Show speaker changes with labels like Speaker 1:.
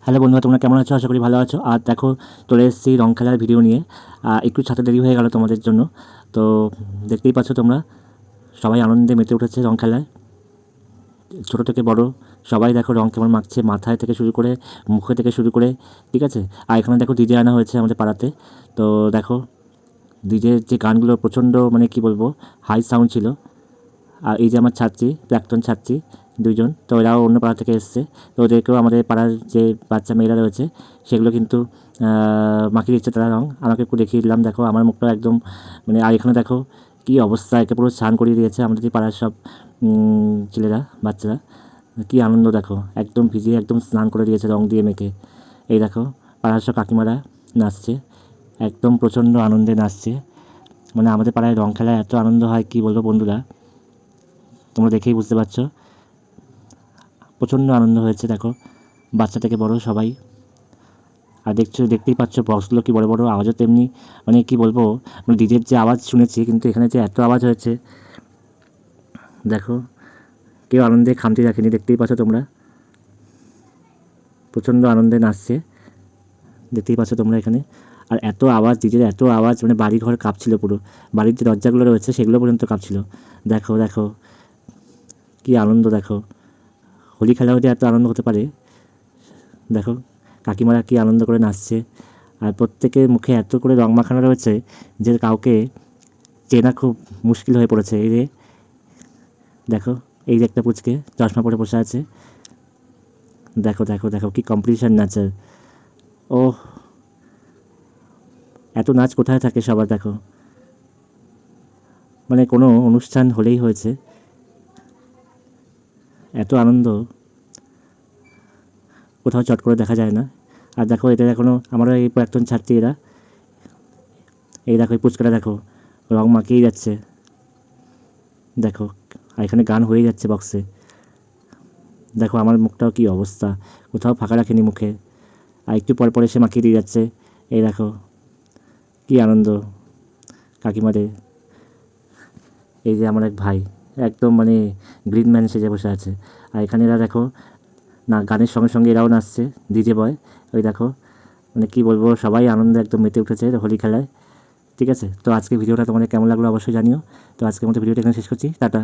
Speaker 1: Hello বন্ধুরা, তোমরা কেমন আছো? আশা করি ভালো আছো। আর দেখো, চলে এসেছি রং খেলার ভিডিও নিয়ে। একটু ছাড়তে দেরি হয়ে গেল তোমাদের জন্য। তো দেখতেই পাচ্ছ তোমরা, সবাই আনন্দে মেতে উঠেছে রং খেলায়। ছোটো থেকে বড় সবাই দেখো রং কেমন মাখছে, মাথায় থেকে শুরু করে মুখে থেকে শুরু করে, ঠিক আছে। আর এখানে দেখো ডিজে আনা হয়েছে আমাদের পাড়াতে। তো দেখো, ডিজের যে গানগুলো প্রচণ্ড মানে কি বলবো, হাই সাউন্ড ছিল। আর এই যে আমার ছাত্রী, প্রাক্তন ছাত্রী দুইজন, তো এরাও অন্য পাড়া থেকে এসছে। তো ওদেরকেও আমাদের পাড়ার যে বাচ্চা মেয়েরা রয়েছে সেগুলো কিন্তু মাখিয়ে দিচ্ছে তারা রং। আমাকে একটু দেখিয়ে দিলাম, দেখো আমার মুখটা একদম মানে। আর এখানে দেখো কী অবস্থা, একে পুরো স্নান করিয়ে দিয়েছে আমাদের এই পাড়ার সব ছেলেরা, বাচ্চারা। কী আনন্দ দেখো, একদম ভিজিয়ে একদম স্নান করে দিয়েছে রং দিয়ে মেখে। এই দেখো পাড়ার সব কাকিমারা নাচছে, একদম প্রচণ্ড আনন্দে নাচছে। মানে আমাদের পাড়ায় রং খেলায় এত আনন্দ হয় কী বলবো বন্ধুরা, তোমরা দেখেই বুঝতে পারছো। প্রচণ্ড আনন্দ হয়েছে দেখো, বাচ্চা থেকে বড় সবাই। আর দেখতেই পাচ্ছ বক্সগুলো কি বড় বড়, আওয়াজও তেমনি। মানে কি বলবো, মানে ডিজের যে আওয়াজ শুনেছি, কিন্তু এখানে যে এত আওয়াজ হয়েছে দেখো, কেউ আনন্দে খামতি রাখেনি। দেখতেই পাচ্ছ তোমরা, প্রচণ্ড আনন্দে নাচছে, দেখতেই পাচ্ছ তোমরা এখানে। আর এত আওয়াজ, ডিজের এত আওয়াজ, মানে বাড়ি ঘর কাঁপছিল পুরো। বাড়ির যে দরজাগুলো রয়েছে সেগুলো পর্যন্ত কাঁপছিল। দেখো দেখো কী আনন্দ দেখো, হোলি খেলাও যে এত আনন্দ হতে পারে। দেখো কাকিমারা কী আনন্দ করে নাচছে। আর প্রত্যেকের মুখে এত করে রং মাখানো রয়েছে যে কাউকে চেনা খুব মুশকিল হয়ে পড়েছে। এই যে দেখো, এই যে একটা পুচকে চশমা পরে বসে আছে, দেখো দেখো দেখো কী কম্পিটিশান নাচের। ও, এত নাচ কোথায় থাকে সবার দেখো, মানে কোনো অনুষ্ঠান হলেই হয়েছে, এত আনন্দ কোথাও চট করে দেখা যায় না। আর দেখো এটা এখনও আমারও এই প্রাক্তন ছাত্রী এরা, এই দেখো এই পুচকাটা দেখো রং মাখিয়েই যাচ্ছে দেখো। আর এখানে গান হয়ে যাচ্ছে বক্সে। দেখো আমার মুখটাও কী অবস্থা, কোথাও ফাঁকা রাখেনি মুখে। আর একটু পর পরে সে মাখিয়ে দিয়ে যাচ্ছে। এই দেখো কী আনন্দ কাকিমাদের। এই যে আমার এক ভাই, একদম মানে গ্রিন ম্যান সেজে বসে আছে। আর এখানে এরা দেখো না, গানের সঙ্গে সঙ্গে এরাও নাচছে, ডিজে বয়। ওই দেখো, মানে কী বলবো, সবাই আনন্দে একদম মেতে উঠেছে হোলি খেলায়। ঠিক আছে, তো আজকে ভিডিওটা তোমাদের কেমন লাগলো অবশ্যই জানিও। তো আজকের মতো ভিডিওটা এখানে শেষ করছি, টাটা।